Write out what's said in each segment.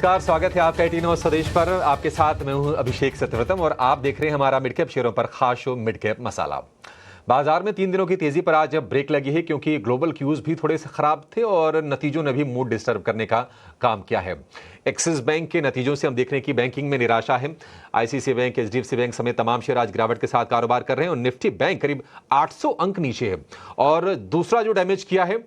नमस्कार, स्वागत है आपका 18 और स्वदेश पर। आपके साथ मैं हूं अभिषेक सत्यव्रतम और आप देख रहे हैं हमारा मिड कैप शेयरों पर खास शो मिड कैप मसाला। बाजार में 3 दिनों की तेजी पर आज ब्रेक लगी है क्योंकि ग्लोबल क्यूज भी थोड़े से खराब थे और नतीजों ने भी मूड डिस्टर्ब करने का काम किया है। एक्सिस बैंक के नतीजों से हम देख रहे हैं कि बैंकिंग में निराशा है। आईसीआईसीआई बैंक, एचडीएफसी बैंक समेत तमाम शेयर आज गिरावट के साथ कारोबार कर रहे हैं और निफ्टी बैंक करीब 800 अंक नीचे है। और दूसरा जो डैमेज किया है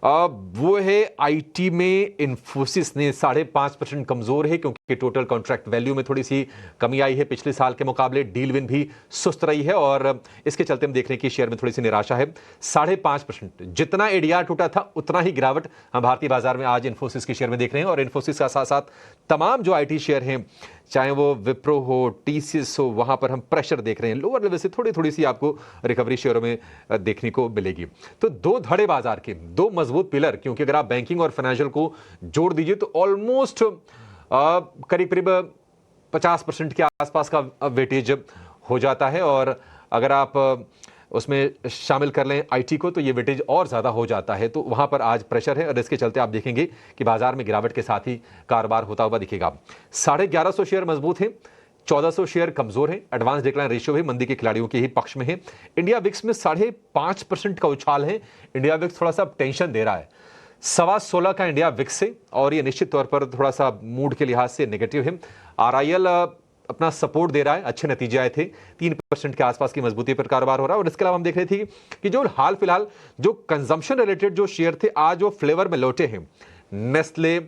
वो है आईटी में इन्फोसिस ने 5.5% कमजोर है क्योंकि टोटल कॉन्ट्रैक्ट वैल्यू में थोड़ी सी कमी आई है पिछले साल के मुकाबले। डील विन भी सुस्त रही है और इसके चलते हम देख रहे हैं कि शेयर में थोड़ी सी निराशा है। 5.5% जितना एडीआर टूटा था उतना ही गिरावट हम भारतीय बाजार में आज इन्फोसिस के शेयर में देख रहे हैं। और इन्फोसिस का साथ साथ तमाम जो आईटी शेयर हैं, चाहे वो विप्रो हो, टीसीएस हो, वहां पर हम प्रेशर देख रहे हैं। लोअर लेवल से थोड़ी सी आपको रिकवरी शेयरों में देखने को मिलेगी। तो दो धड़े बाजार के, दो मजबूत पिलर, क्योंकि अगर आप बैंकिंग और फाइनेंशियल को जोड़ दीजिए तो ऑलमोस्ट करीब 50% के आसपास का वेटेज हो जाता है। और अगर आप उसमें शामिल कर लें आईटी को तो ये वेटेज और ज्यादा हो जाता है। तो वहां पर आज प्रेशर है और इसके चलते आप देखेंगे कि बाजार में गिरावट के साथ ही कारोबार होता हुआ दिखेगा। 1150 शेयर मजबूत हैं, 1400 शेयर कमजोर हैं। एडवांस डिक्लाइन रेशियो भी मंदी के खिलाड़ियों के ही पक्ष में है। इंडिया विक्स में 5.5% का उछाल है। इंडिया विक्स थोड़ा सा टेंशन दे रहा है। 16.25 का इंडिया विक्स है और ये निश्चित तौर पर थोड़ा सा मूड के लिहाज से नेगेटिव है। आरआईएल अपना सपोर्ट दे रहा है, अच्छे नतीजे आए थे, 3% के आसपास की मजबूती पर कारोबार हो रहा है। और इसके अलावा हम देख रहे थे कि जो हाल फिलहाल जो कंजम्पशन रिलेटेड जो शेयर थे आज वो फ्लेवर में लौटे हैं। नेस्ले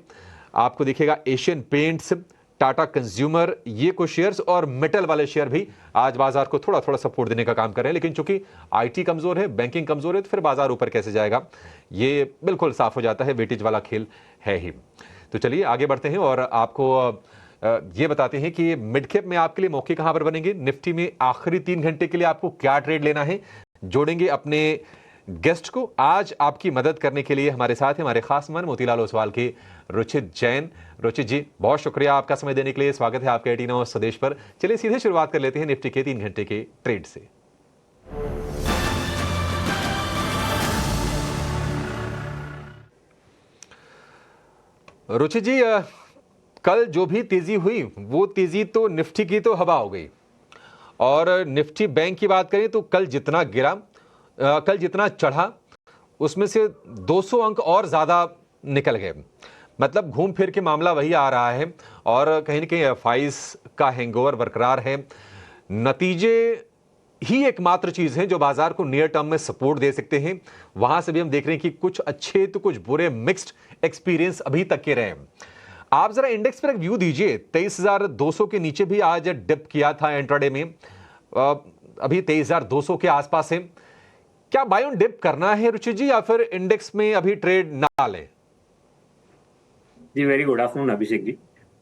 आपको दिखेगा, एशियन पेंट्स, टाटा कंज्यूमर, ये कुछ शेयर्स और मेटल वाले शेयर भी आज बाजार को थोड़ा थोड़ा सपोर्ट देने का काम कर रहे हैं। लेकिन चूंकि आईटी कमजोर है, बैंकिंग कमजोर है, तो फिर बाजार ऊपर कैसे जाएगा, ये बिल्कुल साफ हो जाता है। वेटेज वाला खेल है ही। तो चलिए आगे बढ़ते हैं और आपको ये बताते हैं कि मिड कैप में आपके लिए मौके कहां पर बनेंगे। निफ्टी में आखिरी 3 घंटे के लिए आपको क्या ट्रेड लेना है, जोड़ेंगे अपने गेस्ट को। आज आपकी मदद करने के लिए हमारे साथ हमारे खास मेहमान मोतीलाल ओसवाल के रुचित जैन। रुचित जी, बहुत शुक्रिया आपका समय देने के लिए। स्वागत है आपके 18 और स्वदेश पर। चलिए सीधे शुरुआत कर लेते हैं निफ्टी के 3 घंटे के ट्रेड से। रुचित जी, कल जो भी तेजी हुई वो तेजी तो निफ्टी की तो हवा हो गई। और निफ्टी बैंक की बात करें तो कल जितना गिरा, कल जितना चढ़ा, उसमें से 200 अंक और ज्यादा निकल गए। मतलब घूम फिर के मामला वही आ रहा है और कहीं ना कहीं एफआईज का हैंगओवर बरकरार है। नतीजे ही एकमात्र चीज है जो बाजार को नियर टर्म में सपोर्ट दे सकते हैं। वहां से भी हम देख रहे हैं कि कुछ अच्छे तो कुछ बुरे मिक्स्ड एक्सपीरियंस अभी तक के रहे। आप जरा इंडेक्स पर एक व्यू दीजिए। 23,200 के नीचे भी आज डिप किया था इंट्राडे में, अभी 23,200 के आसपास है। क्या बाय ऑन डिप करना है रुचित जी, या फिर इंडेक्स में अभी ट्रेड ना लें? जी very good afternoon Abhishek ji.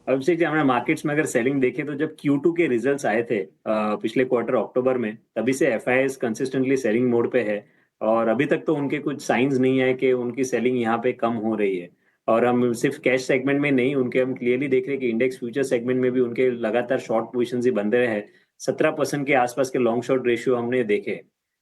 Abhishek ji, हमारे मार्केट्स में अगर सेलिंग देखें तो जब Q2 के रिजल्ट्स आए थे पिछले क्वार्टर अक्टूबर में, तभी से एफआईआईज कंसिस्टेंटली सेलिंग मोड पे है। और अभी तक तो उनके कुछ साइंस नहीं है कि उनकी सेलिंग यहाँ पे कम हो रही है। और हम सिर्फ कैश सेगमेंट में नहीं, उनके हम क्लियरली देख रहे हैं कि इंडेक्स फ्यूचर सेगमेंट में भी उनके लगातार शॉर्ट पोजिशन ही बन रहे हैं। 17% के आसपास के लॉन्ग शॉर्ट रेशियो हमने देखे।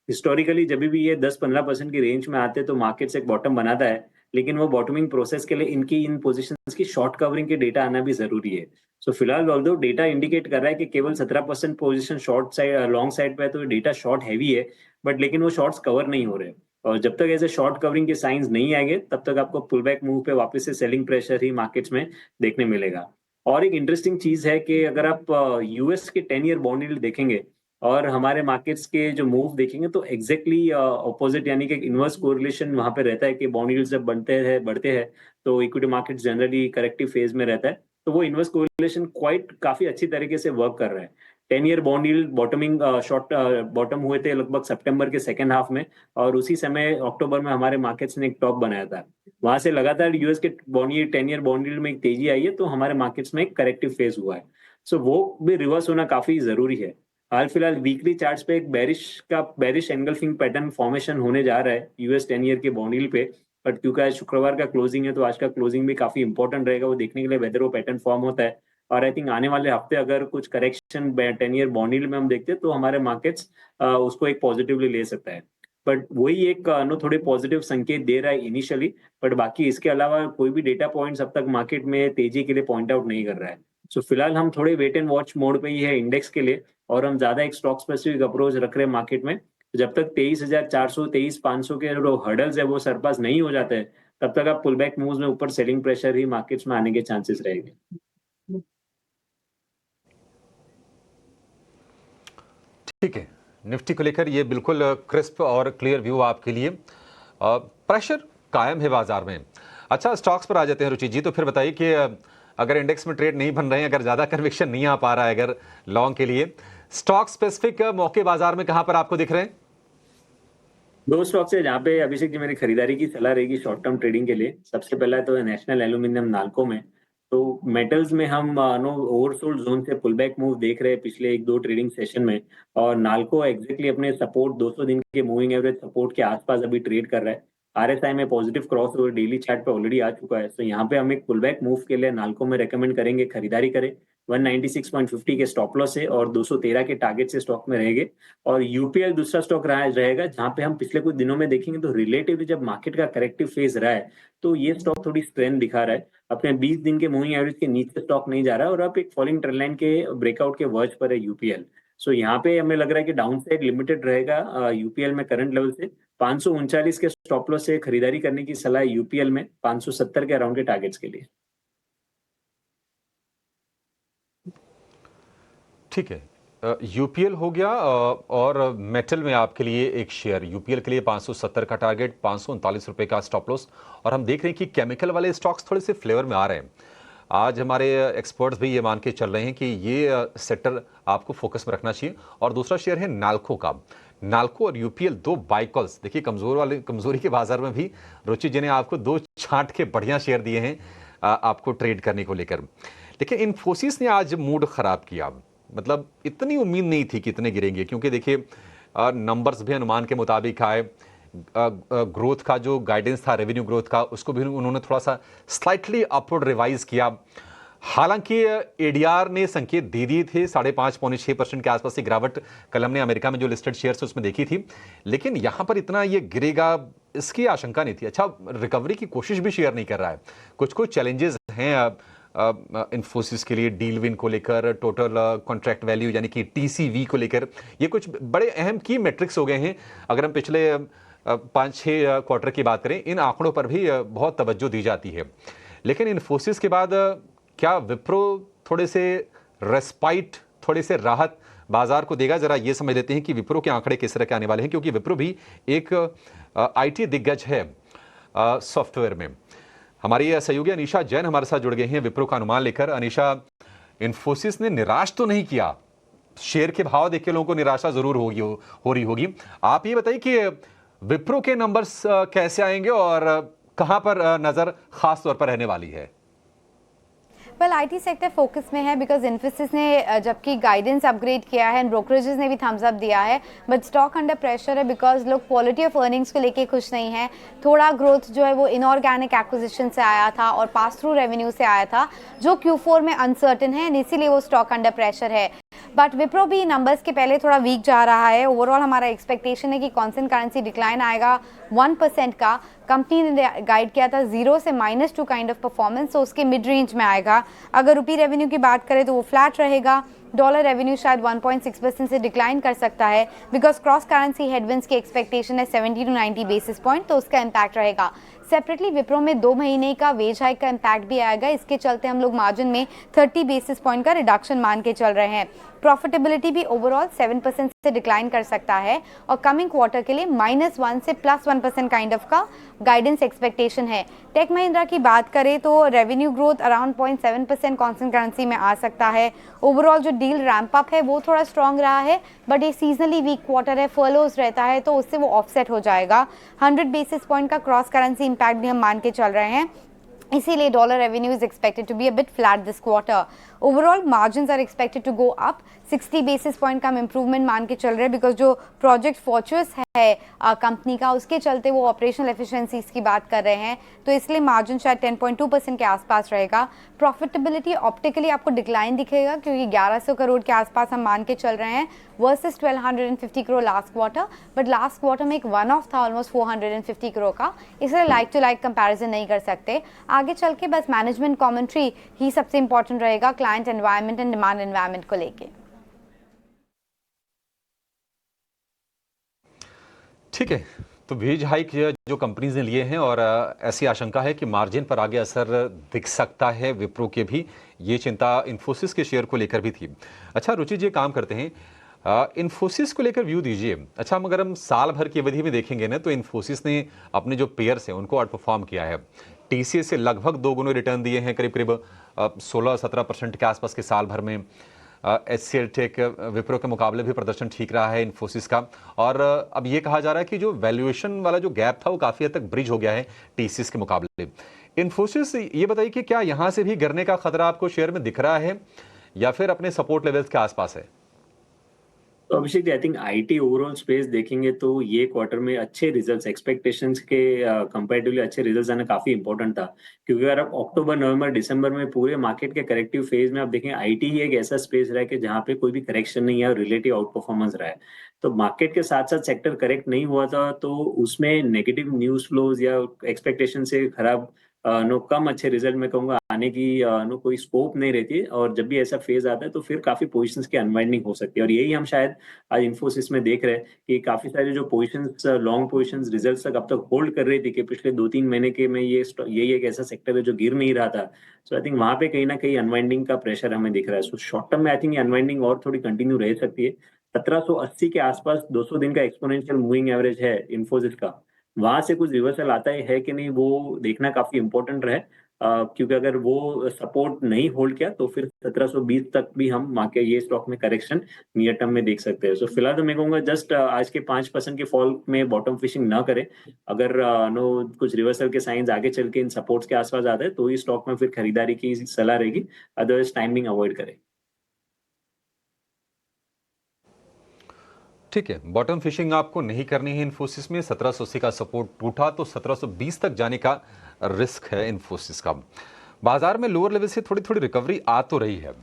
हिस्टोरिकली जब भी ये 10-15% की रेंज में आते तो मार्केट्स एक बॉटम बनाता है, लेकिन वो बॉटमिंग प्रोसेस के लिए इनकी इन पोजीशंस की शॉर्ट कवरिंग के डेटा आना भी जरूरी है। सो फिलहाल ऑल्दो डेटा इंडिकेट कर रहा है कि केवल 17% position short side long side पे है, तो डेटा शॉर्ट हैवी है, बट लेकिन वो शॉर्ट्स कवर नहीं हो रहे। और जब तक ऐसे शॉर्ट कवरिंग के साइंस नहीं आएंगे तब तक आपको पुल बैक मूव पे वापस से सेलिंग प्रेशर ही मार्केट्स में देखने मिलेगा। और एक इंटरेस्टिंग चीज है कि अगर आप यूएस के 10 ईयर बॉन्ड यील्ड देखेंगे और हमारे मार्केट्स के जो मूव देखेंगे तो एग्जैक्टली ऑपोजिट, यानी कि इनवर्स कोरिलेशन वहां पे रहता है कि बॉन्ड यील्ड्स जब बढ़ते हैं तो equity market generally corrective phase में रहता है। तो वो इनवर्स कोरिलेशन काफी अच्छी तरीके से वर्क कर रहा है। 10 year bond yield bottoming short bottom हुए थे लगभग सितंबर के सेकेंड हाफ में, और उसी समय अक्टूबर में हमारे मार्केट्स ने एक टॉप बनाया था। वहां से लगातार यूएस के bond yield 10 year bond yield में एक तेजी आई है, तो हमारे मार्केट्स में एक करेक्टिव फेज हुआ है। सो वो भी रिवर्स होना काफी जरूरी है। हाल फिलहाल वीकली चार्ट्स पे एक बेरिश एंगल्फिंग पैटर्न फॉर्मेशन होने जा रहा है यूएस 10 ईयर के बॉन्ड यील्ड पे। बट क्योंकि आज शुक्रवार का क्लोजिंग है तो आज का क्लोजिंग भी काफी इंपॉर्टेंट रहेगा वो देखने के लिए वेदर वो पैटर्न फॉर्म होता है। और आई थिंक आने वाले हफ्ते अगर कुछ करेक्शन 10 ईयर बॉन्ड यील्ड में हम देखते हैं तो हमारे मार्केट्स उसको एक पॉजिटिवली ले सकता है। बट वही एक थोड़े पॉजिटिव संकेत दे रहा है इनिशियली, बट बाकी इसके अलावा कोई भी डेटा पॉइंट्स अब तक मार्केट में तेजी के लिए पॉइंट आउट नहीं कर रहा है। सो फिलहाल हम थोड़े वेट एंड वॉच मोड पे ही है इंडेक्स के लिए, और हम ज्यादा एक स्टॉक स्पेसिफिक अप्रोच रख रहे हैं मार्केट में। जब तक 23,400 23,500 के जो हर्डल्स है वो सरपास नहीं हो जाते हैं, तब तक आप पुल बैक मूव्स में ऊपर सेलिंग प्रेशर ही मार्केट्स में आने के चांसेस रहेंगे। ठीक है, निफ्टी को लेकर ये बिल्कुल क्रिस्प और क्लियर व्यू आपके लिए। प्रेशर कायम है बाजार में। अच्छा, स्टॉक्स पर आ जाते हैं रुचि जी। तो फिर बताइए कि अगर इंडेक्स में ट्रेड नहीं बन रहे हैं, अगर ज़्यादा कन्विक्शन नहीं आ पा रहा है अगर लॉन्ग के लिए, स्टॉक स्पेसिफिक मौके बाजार में कहाँ पर आपको दिख रहे हैं? दो स्टॉक्स है जहाँ पे अभिषेक जी मेरी खरीदारी की सलाह रहेगी शॉर्ट टर्म ट्रेडिंग के लिए। सबसे पहला तो है नेशनल एल्यूमिनियम नाल्को में। तो मेटल्स में हम नो ओवरसोल्ड जोन से पुल बैक मूव देख रहे हैं पिछले एक दो ट्रेडिंग सेशन में, और नाल्को एग्जैक्टली अपने सपोर्ट 200 दिन के मूविंग एवरेज सपोर्ट के आसपास अभी ट्रेड कर रहा है। आरएसआई में positive cross over daily chart पे ऑलरेडी आ चुका है। तो यहाँ पे हम एक पुल बैक मूव के लिए नाल्को में रेकमेंड करेंगे खरीदारी करें। 196.50 के स्टॉप लॉस है और 213 के टारगेट से स्टॉक में रहेंगे। और यूपीएल दूसरा स्टॉक रहेगा जहां पे हम पिछले कुछ दिनों में देखेंगे तो रिलेटिवली जब मार्केट का करेक्टिव फेज रहा है तो ये स्टॉक थोड़ी स्ट्रेंथ दिखा रहा है। अपने 20 दिन के मूविंग एवरेज के नीचे स्टॉक नहीं जा रहा है और अब एक फॉलिंग ट्रेंड लाइन के ब्रेकआउट के वर्ज पर है यूपीएल। सो यहाँ पे हमें लग रहा है कि डाउन साइड लिमिटेड रहेगा यूपीएल में करंट लेवल से। 539 के स्टॉप लॉस से खरीदारी करने की सलाह यूपीएल में 570 के अराउंड के टारगेट्स के लिए। ठीक है, यूपीएल हो गया। और मेटल में आपके लिए एक शेयर, यूपीएल के लिए 570 का टारगेट, 539 रुपए का स्टॉप लॉस। और हम देख रहे हैं कि केमिकल वाले स्टॉक्स थोड़े से फ्लेवर में आ रहे हैं। आज हमारे एक्सपर्ट्स भी ये मान के चल रहे हैं कि ये सेक्टर आपको फोकस में रखना चाहिए। और दूसरा शेयर है नाल्को का। नाल्को और यूपीएल दो बाइकॉल्स। देखिए, कमजोरी के बाजार में भी रुचि जी ने आपको दो छांट के बढ़िया शेयर दिए हैं आपको ट्रेड करने को लेकर। लेकिन इन्फोसिस ने आज मूड खराब किया। मतलब इतनी उम्मीद नहीं थी कि इतने गिरेंगे, क्योंकि देखिए नंबर्स भी अनुमान के मुताबिक आए। ग्रोथ का जो गाइडेंस था रेवेन्यू ग्रोथ का, उसको भी उन्होंने थोड़ा सा स्लाइटली अपवर्ड रिवाइज किया। हालांकि एडीआर ने संकेत दे दिए थे 5.5-6% के आसपास की गिरावट कल हमने अमेरिका में जो लिस्टेड शेयर्स उसमें देखी थी, लेकिन यहां पर इतना ये गिरेगा इसकी आशंका नहीं थी। अच्छा, रिकवरी की कोशिश भी शेयर नहीं कर रहा है। कुछ कुछ चैलेंजेस हैं इन्फोसिस के लिए, डील विन को लेकर, टोटल कॉन्ट्रैक्ट वैल्यू यानी कि टीसीवी को लेकर। ये कुछ बड़े अहम की मेट्रिक्स हो गए हैं। अगर हम पिछले 5-6 क्वार्टर की बात करें, इन आंकड़ों पर भी बहुत तवज्जो दी जाती है। लेकिन इन्फोसिस के बाद क्या विप्रो थोड़े से रेस्पाइट, थोड़े से राहत बाजार को देगा? जरा ये समझ लेते हैं कि विप्रो के आंकड़े किस तरह के आने वाले हैं, क्योंकि विप्रो भी एक आईटी दिग्गज है सॉफ्टवेयर में। हमारी सहयोगी अनीशा जैन हमारे साथ जुड़ गए हैं विप्रो का अनुमान लेकर। अनीशा, इन्फोसिस ने निराश तो नहीं किया, शेयर के भाव देख के लोगों को निराशा जरूर हो रही होगी। आप ये बताइए कि विप्रो के नंबर्स कैसे आएंगे और कहां पर नजर खास तौर पर रहने वाली है? वेल, आईटी सेक्टर फोकस में है बिकॉज इन्फोसिस ने जबकि गाइडेंस अपग्रेड किया है, ब्रोकरेजेस ने भी थम्स अप दिया है, बट स्टॉक अंडर प्रेशर है बिकॉज लोग क्वालिटी ऑफ अर्निंग्स को लेके खुश नहीं है। थोड़ा ग्रोथ जो है वो इनऑर्गेनिक एक्विजिशन से आया था और पास थ्रू रेवेन्यू से आया था, जो Q4 में अनसर्टेन है, इसीलिए वो स्टॉक अंडर प्रेशर है। बट विप्रो भी नंबर्स के पहले थोड़ा वीक जा रहा है। ओवरऑल हमारा एक्सपेक्टेशन है कि कॉन्स्टेंट करेंसी डिक्लाइन आएगा 1% का। कंपनी ने गाइड किया था 0 से -2 काइंड ऑफ परफॉर्मेंस, तो उसके मिड रेंज में आएगा। अगर रुपी रेवेन्यू की बात करें तो वो फ्लैट रहेगा। डॉलर रेवेन्यू शायद 1.6% से डिक्लाइन कर सकता है बिकॉज क्रॉस करेंसी हेडविंड्स की एक्सपेक्टेशन है 70 to 90 बेसिस पॉइंट, तो उसका इम्पैक्ट रहेगा। सेपरेटली विप्रो में 2 महीने का वेज हाइक का इम्पैक्ट भी आएगा। इसके चलते हम लोग मार्जिन में 30 बेसिस पॉइंट का रिडक्शन मान के चल रहे हैं। प्रॉफिटेबिलिटी भी ओवरऑल 7% से डिक्लाइन कर सकता है और कमिंग क्वार्टर के लिए -1 से +1% काइंड ऑफ का गाइडेंस एक्सपेक्टेशन है। टेक महिंद्रा की बात करें तो revenue growth around 0.7% constant currency में आ सकता है। ओवरऑल जो डील रैंप अप है वो थोड़ा स्ट्रॉन्ग रहा है, बट ये सीजनली वीक क्वार्टर है, फर्लोज रहता है, तो उससे वो ऑफसेट हो जाएगा। 100 बेसिस पॉइंट का क्रॉस करेंसी इम्पैक्ट भी हम मान के चल रहे हैं। इसीलिए dollar revenue is expected to be a bit flat this quarter. Overall margins are expected to go up. 60 basis point का improvement मान के चल रहे हैं because जो project Fortress है कंपनी का, उसके चलते वो ऑपरेशनल एफिशिएंसीज की बात कर रहे हैं, तो इसलिए मार्जिन शायद 10.2% के आसपास रहेगा. प्रॉफिटेबिलिटी ऑप्टिकली आपको डिक्लाइन दिखेगा क्योंकि 1100 करोड़ के आसपास हम मान के चल रहे हैं versus 1250 crore last quarter. But last quarter में एक वन ऑफ था ऑलमोस्ट 450 करोड़ का, इसलिए लाइक टू लाइक कंपैरिजन नहीं कर सकते. आगे चल के बस मैनेजमेंट कमेंट्री ही सबसे इंपॉर्टेंट रहेगा client environment and demand environment को लेके. ठीक है, तो वेज हाइक जो कंपनीज ने लिए हैं और ऐसी आशंका है कि मार्जिन पर आगे असर दिख सकता है. विप्रो के भी ये चिंता इन्फोसिस के शेयर को लेकर भी थी. अच्छा रुचि जी, काम करते हैं, इन्फोसिस को लेकर व्यू दीजिए. अच्छा, मगर हम साल भर की अवधि में देखेंगे ना, तो इन्फोसिस ने अपने जो पेयर्स हैं उनको आउट परफॉर्म किया है. टीसीएस से लगभग 2 गुने रिटर्न दिए हैं, करीब करीब 16-17% के आसपास के साल भर में. HCL टेक विप्रो के मुकाबले भी प्रदर्शन ठीक रहा है इन्फोसिस का. और अब ये कहा जा रहा है कि जो वैल्यूएशन वाला जो गैप था वो काफ़ी हद तक ब्रिज हो गया है टीसीएस के मुकाबले. इन्फोसिस, ये बताइए कि क्या यहाँ से भी गिरने का खतरा आपको शेयर में दिख रहा है या फिर अपने सपोर्ट लेवल्स के आसपास है? तो Abhishek ji, I think IT overall space देखेंगे तो ये क्वार्टर में अच्छे रिजल्ट्स एक्सपेक्टेशंस के कंपैरेटिवली अच्छे रिजल्ट्स आना काफी इंपॉर्टेंट था. क्योंकि अगर आप अक्टूबर नवंबर दिसंबर में पूरे मार्केट के करेक्टिव फेज में आप देखें, आईटी ही एक ऐसा स्पेस रहा है कि जहाँ पे कोई भी करेक्शन नहीं है और रिलेटिव आउट परफॉर्मेंस रहा है. तो मार्केट के साथ साथ सेक्टर करेक्ट नहीं हुआ था, तो उसमें नेगेटिव न्यूज फ्लोज या एक्सपेक्टेशन से खराब कम अच्छे रिजल्ट में कहूंगा आने की कोई स्कोप नहीं रहती है. और जब भी ऐसा फेज आता है तो फिर काफी पोजीशंस की अनवाइंडिंग हो सकती है. और यही हम शायद आज इन्फोसिस में देख रहे हैं कि काफी सारे जो पोजीशंस लॉन्ग पोजीशंस रिजल्ट्स तक अब तक होल्ड कर रही थी कि पिछले 2-3 महीने के में यही एक ऐसा सेक्टर है जो गिर नहीं रहा था. सो आई थिंक वहां पे कहीं ना कहीं अनवाइंडिंग का प्रेशर हमें दिख रहा है. सो शॉर्ट टर्म में आई थिंक ये अनवाइंडिंग और थोड़ी कंटिन्यू रह सकती है. 1780 के आसपास 200 दिन का एक्सपोनेंशियल मूविंग एवरेज है इन्फोसिस का, वहां से कुछ रिवर्सल आता है कि नहीं वो देखना काफी इंपॉर्टेंट रहे. क्योंकि अगर वो सपोर्ट नहीं होल्ड किया तो फिर 1720 तक भी हम मार्केट ये स्टॉक में करेक्शन नियर टर्म में देख सकते हैं. सो फिलहाल तो मैं कहूंगा जस्ट आज के 5% के फॉल में बॉटम फिशिंग ना करें. अगर कुछ रिवर्सल के साइंस आगे चल के इन सपोर्ट्स के आसपास आते हैं तो ही स्टॉक में फिर खरीदारी की सलाह रहेगी. अदरवाइज टाइमिंग अवॉइड करें. ठीक है, बॉटम फिशिंग आपको नहीं करनी है इन्फोसिस में. 1780 का सपोर्ट टूटा तो 1720 तक जाने का रिस्क है इन्फोसिस का. बाजार में लोअर लेवल से थोड़ी थोड़ी रिकवरी आ तो रही है.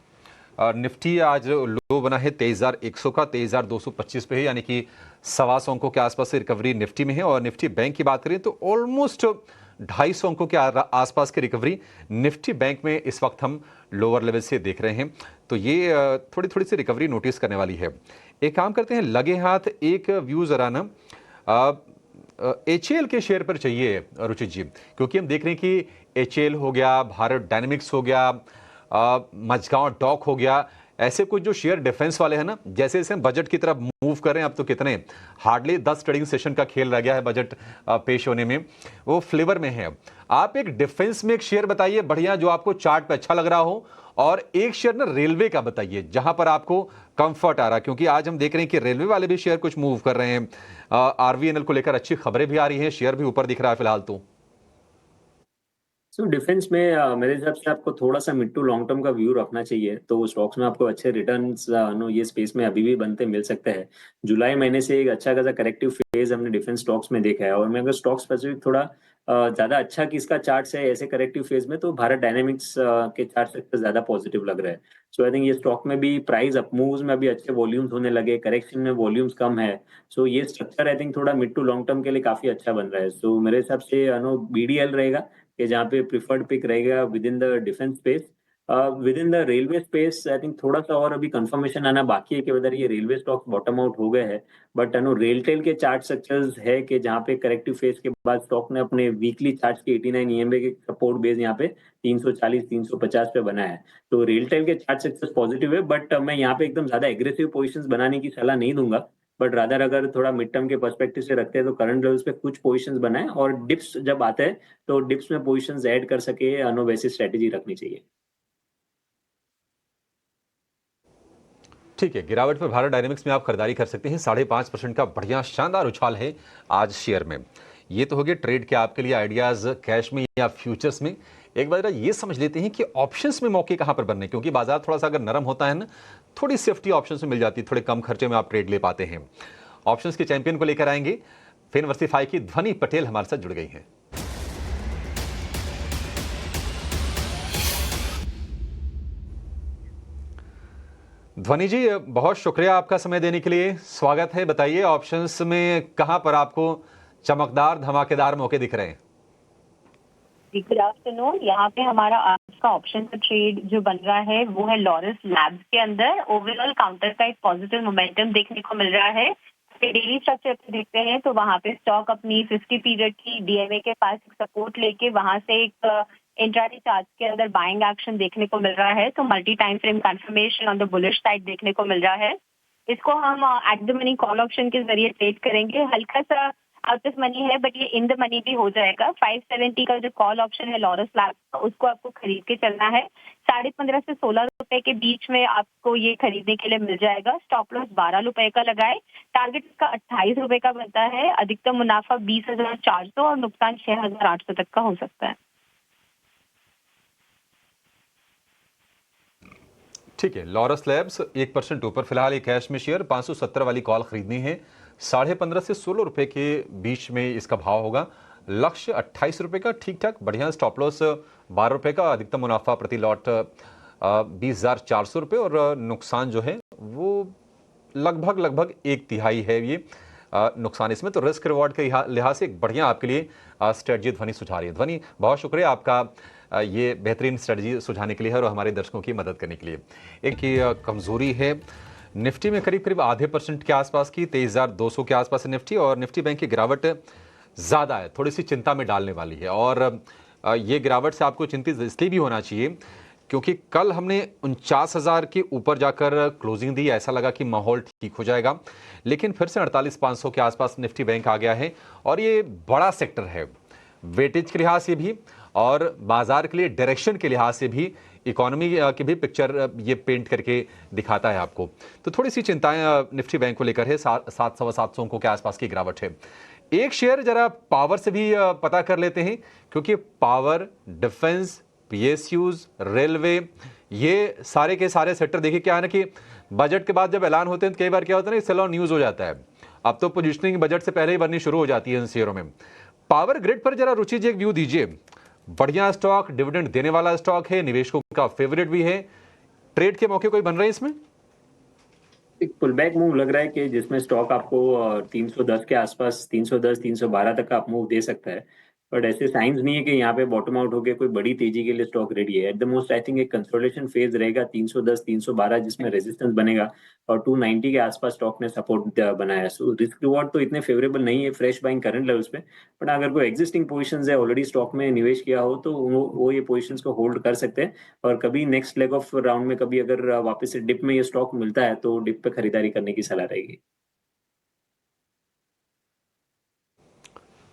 निफ्टी आज लो बना है 23,100 का, 23,225 पे है, यानी कि 125 अंकों के आसपास से रिकवरी निफ्टी में है. और निफ्टी बैंक की बात करें तो ऑलमोस्ट 250 अंकों के आसपास की रिकवरी निफ्टी बैंक में इस वक्त हम लोअर लेवल से देख रहे हैं. तो ये थोड़ी थोड़ी सी रिकवरी नोटिस करने वाली है. एक काम करते हैं, लगे हाथ एक व्यू जरा ना HAL के शेयर पर चाहिए रुचि जी, क्योंकि हम देख रहे हैं कि HAL हो गया, भारत डायनेमिक्स हो गया, मझगांव डॉक हो गया, ऐसे कुछ जो शेयर डिफेंस वाले हैं ना, जैसे जैसे हम बजट की तरफ मूव कर रहे हैं, अब तो कितने हार्डली 10 ट्रेडिंग सेशन का खेल रह गया है बजट पेश होने में, वो फ्लेवर में है. आप एक डिफेंस में एक शेयर बताइए बढ़िया जो आपको चार्ट पे अच्छा लग रहा हो, और एक शेयर ना रेलवे का बताइए जहां पर आपको कंफर्ट आ रहा है, क्योंकि आज हम देख रहे हैं कि रेलवे वाले भी शेयर कुछ मूव कर रहे हैं. RVNL को लेकर अच्छी खबरें भी आ रही हैं, शेयर भी ऊपर दिख रहा है फिलहाल तो. सो डिफेंस में मेरे हिसाब से आपको थोड़ा सा मिड टू लॉन्ग टर्म का व्यू रखना चाहिए. तो स्टॉक्स में आपको अच्छे रिटर्न्स ये स्पेस में अभी भी बनते मिल सकते हैं. जुलाई महीने से एक अच्छा खासा करेक्टिव फेज हमने डिफेंस स्टॉक्स में देखा है. और मैं अगर स्टॉक स्पेसिफिक थोड़ा ज्यादा अच्छा किसका चार्ट है ऐसे करेक्टिव फेज में, तो भारत डायनेमिक्स के चार्ट से ज्यादा पॉजिटिव लग रहा है. सो आई थिंक ये स्टॉक में भी प्राइस अप मूव्स में अभी अच्छे वॉल्यूम्स होने लगे, करेक्शन में वॉल्यूम्स कम है. सो ये स्ट्रक्चर आई थिंक थोड़ा मिड टू लॉन्ग टर्म के लिए काफी अच्छा बन रहा है. सो मेरे हिसाब से BDL रहेगा कि जहाँ पे प्रिफर्ड पिक रहेगा with in the defence space. With in the railway space I think थोड़ा सा और अभी कंफर्मेशन आना बाकी है कि whether ये रेलवे स्टॉक्स बॉटम आउट हो गए हैं. बट रेल टेल के चार्ट स्ट्रक्चर्स है कि जहाँ पे करेक्टिव फेज के बाद स्टॉक ने अपने वीकली चार्ट के 89 EMA के सपोर्ट बेस यहाँ पे 340-350 पे बना है. तो रेल टेल के चार्ट स्ट्रक्चर्स पॉजिटिव है. बट मैं यहाँ पे एकदम ज्यादा एग्रेसिव पोजिशन बनाने की सलाह नहीं दूंगा. बट रादर अगर थोड़ा मिड टर्म के पर्सपेक्टिव से रखते हैं तो करंट लेवल्स पे कुछ पोजीशंस बनाए, और डिप्स जब आते हैं तो डिप्स में पोजीशंस ऐड कर सके, वैसी स्ट्रेटेजी रखनी चाहिए. ठीक है, गिरावट पर भारत डायनेमिक्स में आप खरीदारी कर सकते हैं. 5.5% का बढ़िया शानदार उछाल है आज शेयर में. ये तो हो गए ट्रेड के आपके लिए आइडियाज कैश में या फ्यूचर्स में. एक बार ये समझ लेते हैं कि ऑप्शंस में मौके कहां पर बनने, क्योंकि बाजार थोड़ा सा अगर नरम होता है ना, थोड़ी सेफ्टी ऑप्शंस में मिल जाती है, थोड़े कम खर्चे में आप ट्रेड ले पाते हैं। ऑप्शंस के चैंपियन को लेकर आएंगे फिनवर्सिफाई की ध्वनि पटेल हमारे साथ जुड़ गई हैं। ध्वनि जी, बहुत शुक्रिया आपका समय देने के लिए, स्वागत है। बताइए ऑप्शंस में कहां पर आपको चमकदार धमाकेदार मौके दिख रहे हैं? Good afternoon. यहाँ पे हमारा आज का ऑप्शन का ट्रेड जो बन रहा है वो है लॉरस लैब्स के अंदर। ओवरऑल काउंटर का एक पॉजिटिव मोमेंटम देखने को मिल रहा है। डेली स्ट्रक्चर पे देखते हैं तो वहाँ पे स्टॉक अपनी 50 पीरियड की डीएमए के पास सपोर्ट लेके वहाँ से एक इंट्राडे चार्ट के अंदर बाइंग एक्शन देखने को मिल रहा है। तो multi time frame confirmation on the bullish side देखने को मिल रहा है। इसको हम at the money call option के जरिए ट्रेड करेंगे। हल्का सा आउट ऑफ मनी है बट ये इन द मनी भी हो जाएगा। 570 का जो कॉल ऑप्शन है लॉरस लैब्स का, उसको आपको खरीद के चलना है। 15.5 से 16 रुपए के बीच में आपको ये खरीदने के लिए मिल जाएगा। स्टॉप लॉस 12 रुपए का लगाए। टारगेट का 28 रुपए का बनता है। अधिकतम मुनाफा 20,400 और नुकसान 6,800 तक का हो सकता है। ठीक है, लॉरस लैब्स 1% ऊपर फिलहाल ये कैश में शेयर 570 वाली कॉल खरीदनी है। 15.5 से 16 रुपए के बीच में इसका भाव होगा। लक्ष्य 28 रुपए का, ठीक ठाक बढ़िया। स्टॉप लॉस 12 रुपए का। अधिकतम मुनाफा प्रति लॉट 20,400 रुपये और नुकसान जो है वो लगभग 1/3 है ये नुकसान इसमें। तो रिस्क रिवॉर्ड के लिहाज से एक बढ़िया आपके लिए स्ट्रेटजी ध्वनि सुझा रही है। ध्वनि, बहुत शुक्रिया आपका ये बेहतरीन स्ट्रेटजी सुझाने के लिए और हमारे दर्शकों की मदद करने के लिए। एक की कमजोरी है निफ्टी में करीब आधे % के आसपास की, 23,200 के आसपास है निफ्टी, और निफ्टी बैंक की गिरावट ज़्यादा है, थोड़ी सी चिंता में डालने वाली है। और ये गिरावट से आपको चिंतित इसलिए भी होना चाहिए क्योंकि कल हमने 49,000 के ऊपर जाकर क्लोजिंग दी, ऐसा लगा कि माहौल ठीक हो जाएगा, लेकिन फिर से 48,500 के आसपास निफ्टी बैंक आ गया है। और ये बड़ा सेक्टर है वेटेज के लिहाज से भी और बाजार के लिए डायरेक्शन के लिहाज से भी, इकोनॉमी की भी पिक्चर ये पेंट करके दिखाता है आपको। तो थोड़ी सी चिंताएं निफ्टी बैंक को लेकर है। 700 अंकों के आसपास की गिरावट है। एक शेयर जरा पावर से भी पता कर लेते हैं, क्योंकि पावर, डिफेंस, पीएसयूज, रेलवे, ये सारे के सारे सेक्टर देखिए क्या है ना कि बजट के बाद जब ऐलान होते हैं तो कई बार क्या होता है ना, सेल ऑन न्यूज हो जाता है। अब तो पोजिशनिंग बजट से पहले ही बननी शुरू हो जाती है इन शेयरों में। पावर ग्रिड पर जरा रुचि जी एक व्यू दीजिए। बढ़िया स्टॉक, डिविडेंड देने वाला स्टॉक है, निवेशकों का फेवरेट भी है। ट्रेड के मौके कोई बन रहे हैं इसमें? एक पुल बैक मूव लग रहा है कि जिसमें स्टॉक आपको 310 के आसपास, 310 312 तक का आप मूव दे सकता है। बट ऐसे साइंस नहीं है कि यहाँ पे बॉटम आउट होकर कोई बड़ी तेजी के लिए स्टॉक रेडी है। At the most I think एक कंसोलिडेशन फेज रहेगा 310 312 जिसमें रेजिस्टेंस बनेगा और 290 के आसपास स्टॉक ने सपोर्ट बनाया। सो रिस्क रिवॉर्ड तो इतने फेवरेबल नहीं है फ्रेश बाइंग करंट लेवल्स पे। बट अगर कोई एग्जिस्टिंग पोजीशंस है, ऑलरेडी स्टॉक में निवेश किया हो, तो वो ये पोजीशंस को होल्ड कर सकते हैं। और कभी नेक्स्ट लेग ऑफ राउंड में कभी अगर वापस से डिप में ये स्टॉक मिलता है तो डिप पे खरीदारी करने की सलाह रहेगी।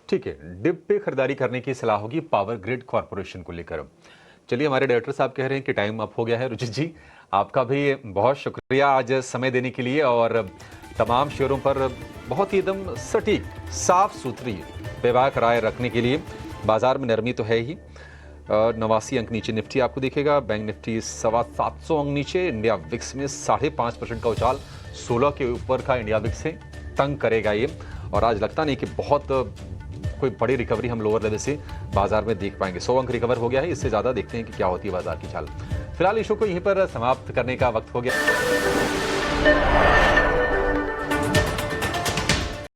ठीक है, डिप पे खरीदारी करने की सलाह होगी पावर ग्रिड कॉर्पोरेशन को लेकर। चलिए, हमारे डायरेक्टर साहब कह रहे हैं कि टाइम अप हो गया है। रुचित जी, आपका भी बहुत शुक्रिया आज समय देने के लिए और तमाम शेयरों पर बहुत ही एकदम सटीक, साफ सुथरी, बेबाक राय रखने के लिए। बाजार में नरमी तो है ही। 89 अंक नीचे निफ्टी आपको दिखेगा, बैंक निफ्टी 725 अंक नीचे। इंडिया विक्स में 5.5% का उछाल, 16 के ऊपर का इंडिया विक्स है, तंग करेगा ये। और आज लगता नहीं कि बहुत कोई बड़ी रिकवरी हम लोअर लेवल से बाजार में देख पाएंगे। 100 अंक रिकवर हो गया है, इससे ज़्यादा देखते हैं कि क्या होती है बाजार की चाल। फिलहाल इशू को यहीं पर समाप्त करने का वक्त हो गया।